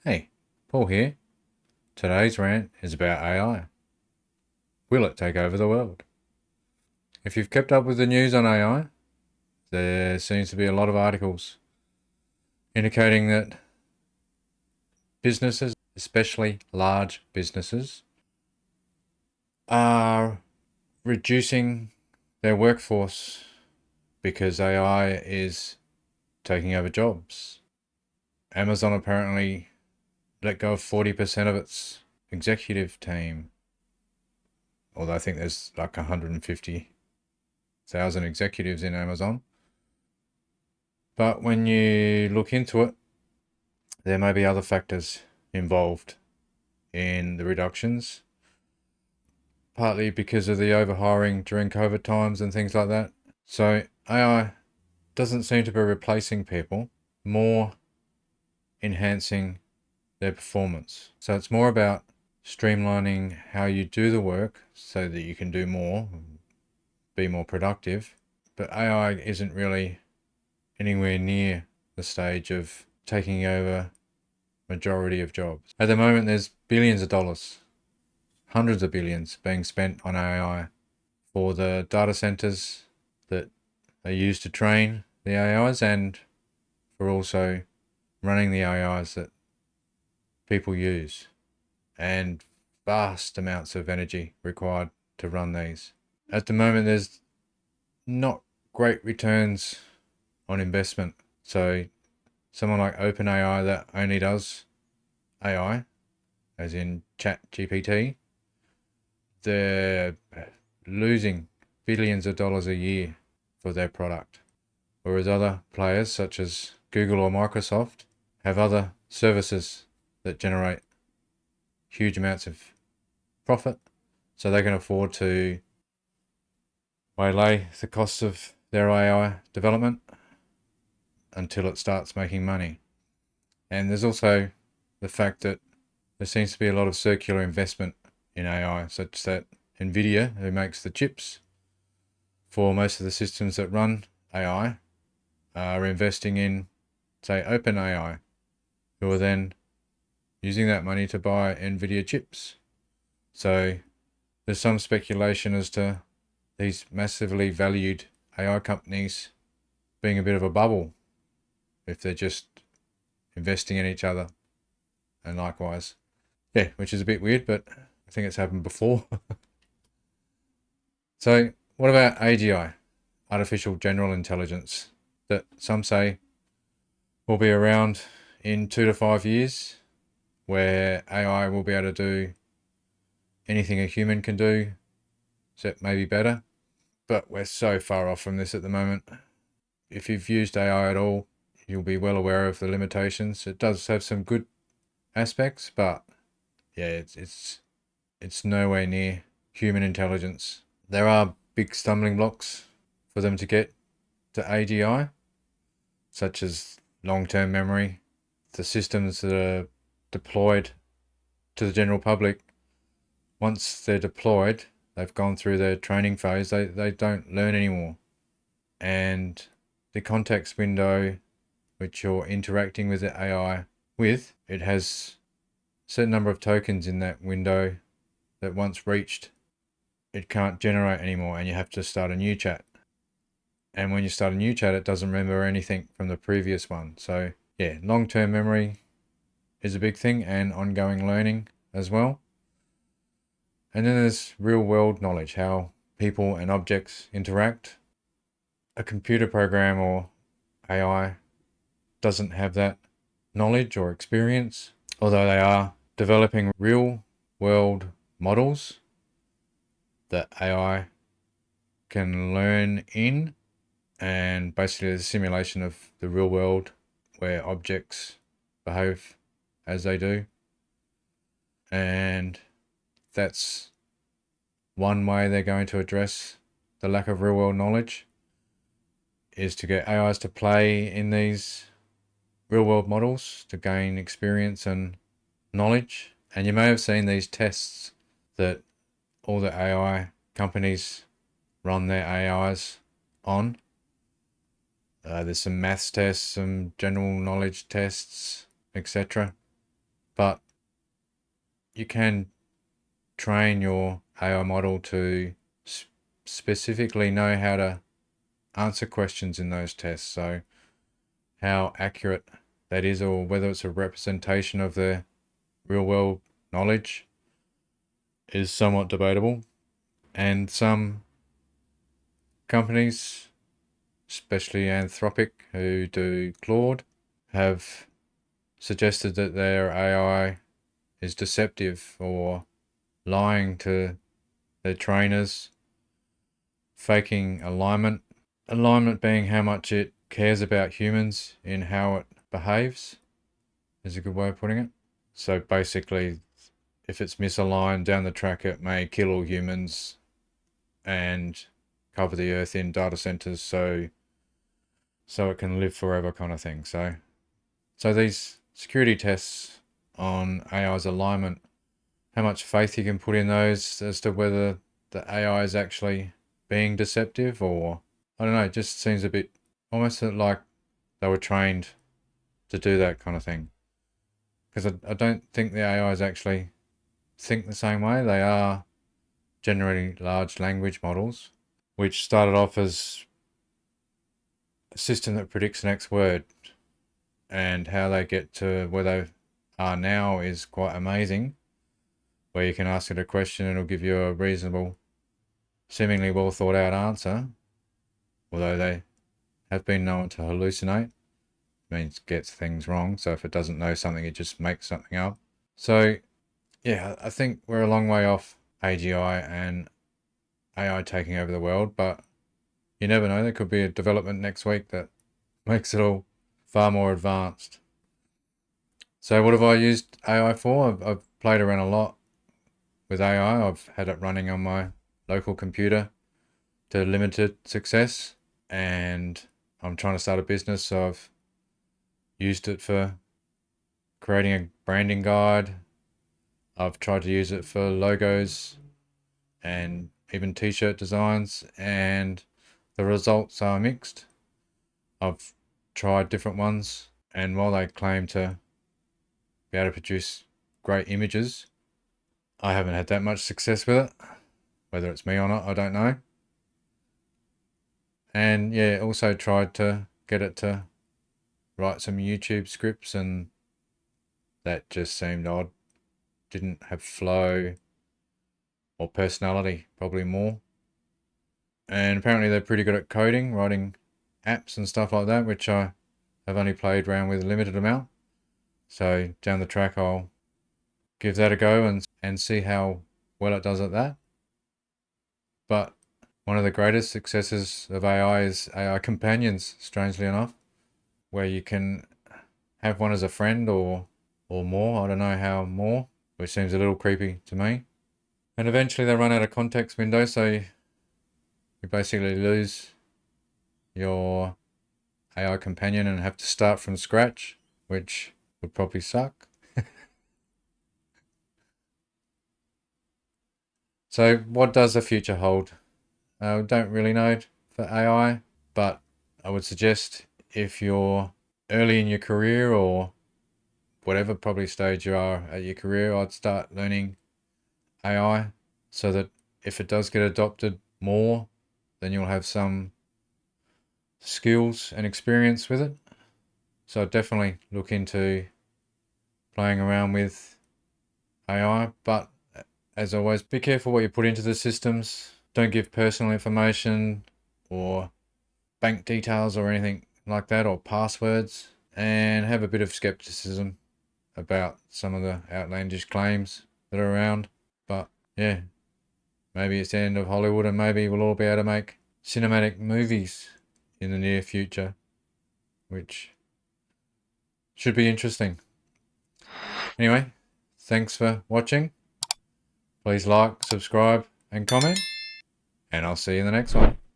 Hey, Paul here. Today's rant is about AI. Will it take over the world? If you've kept up with the news on AI, there seems to be a lot of articles indicating that businesses, especially large businesses, are reducing their workforce because AI is taking over jobs. Amazon apparently let go of 40% of its executive team, although I think there's like 150,000 executives in Amazon. But when you look into it, there may be other factors involved in the reductions, partly because of the overhiring during COVID times and things like that. So AI doesn't seem to be replacing people, more enhancing their performance. So it's more about streamlining how you do the work so that you can do more, be more productive. But AI isn't really anywhere near the stage of taking over majority of jobs. At the moment, there's billions of dollars, hundreds of billions being spent on AI for the data centers that are used to train the AIs and for also running the AIs that people use, and vast amounts of energy required to run these. At the moment, there's not great returns on investment. So someone like OpenAI that only does AI, as in ChatGPT, they're losing billions of dollars a year for their product. Whereas other players such as Google or Microsoft have other services that generate huge amounts of profit, so they can afford to waylay the costs of their AI development until it starts making money. And there's also the fact that there seems to be a lot of circular investment in AI, such that NVIDIA, who makes the chips for most of the systems that run AI, are investing in, say, OpenAI, who are then using that money to buy NVIDIA chips. So there's some speculation as to these massively valued AI companies being a bit of a bubble if they're just investing in each other, and likewise. Yeah, which is a bit weird, but I think it's happened before. So what about AGI, Artificial General Intelligence, that some say will be around in 2 to 5 years, where AI will be able to do anything a human can do, except maybe better. But we're so far off from this at the moment. If you've used AI at all, you'll be well aware of the limitations. It does have some good aspects, but yeah, it's nowhere near human intelligence. There are big stumbling blocks for them to get to AGI, such as long-term memory. The systems that are deployed to the general public, once they're deployed, they've gone through their training phase, they don't learn anymore. And the context window which you're interacting with the AI with, it has a certain number of tokens in that window that once reached, it can't generate anymore and you have to start a new chat. And when you start a new chat, it doesn't remember anything from the previous one. So yeah, long-term memory is a big thing, and ongoing learning as well. And then there's real-world knowledge, how people and objects interact. A computer program or AI doesn't have that knowledge or experience, although they are developing real-world models that AI can learn in, and basically there's a simulation of the real world where objects behave as they do. And that's one way they're going to address the lack of real world knowledge, is to get AIs to play in these real world models to gain experience and knowledge. And you may have seen these tests that all the AI companies run their AIs on. There's some maths tests, some general knowledge tests, etc. but you can train your AI model to specifically know how to answer questions in those tests. So how accurate that is, or whether it's a representation of the real world knowledge, is somewhat debatable. And some companies, especially Anthropic, who do Claude, have suggested that their AI is deceptive or lying to their trainers, faking alignment. Alignment being how much it cares about humans in how it behaves, is a good way of putting it. So basically, if it's misaligned down the track, it may kill all humans and cover the earth in data centers so it can live forever, kind of thing. So these security tests on AI's alignment, how much faith you can put in those as to whether the AI is actually being deceptive, or I don't know, it just seems a bit almost like they were trained to do that kind of thing. Because I don't think the AIs actually think the same way. They are generating large language models, which started off as a system that predicts the next word, and how they get to where they are now is quite amazing, where you can ask it a question and it'll give you a reasonable, seemingly well thought out answer, although they have been known to hallucinate. Means gets things wrong. So if it doesn't know something, it just makes something up. So yeah, I think we're a long way off AGI and AI taking over the world, but you never know. There could be a development next week that makes it all far more advanced. So what have I used AI for? I've played around a lot with AI. I've had it running on my local computer to limited success, and I'm trying to start a business, so I've used it for creating a branding guide. I've tried to use it for logos and even t-shirt designs, and the results are mixed. I've tried different ones, and while they claim to be able to produce great images, I haven't had that much success with it. Whether it's me or not, I don't know. And yeah, also tried to get it to write some YouTube scripts, and that just seemed odd. Didn't have flow or personality, probably more. And apparently they're pretty good at coding, writing apps and stuff like that, which I have only played around with a limited amount. So down the track, I'll give that a go and see how well it does at that. But one of the greatest successes of AI is AI companions, strangely enough, where you can have one as a friend or more. I don't know how more, which seems a little creepy to me. And eventually they run out of context window, so you basically lose your AI companion and have to start from scratch, which would probably suck. So what does the future hold? I don't really know for AI, but I would suggest if you're early in your career or whatever probably stage you are at your career, I'd start learning AI so that if it does get adopted more, then you'll have some skills and experience with it. So I'd definitely look into playing around with AI, but as always, be careful what you put into the systems. Don't give personal information or bank details or anything like that, or passwords, and have a bit of skepticism about some of the outlandish claims that are around. But yeah, maybe it's the end of Hollywood, and maybe we'll all be able to make cinematic movies in the near future, which should be interesting. Anyway, thanks for watching. Please like, subscribe, and comment, and I'll see you in the next one.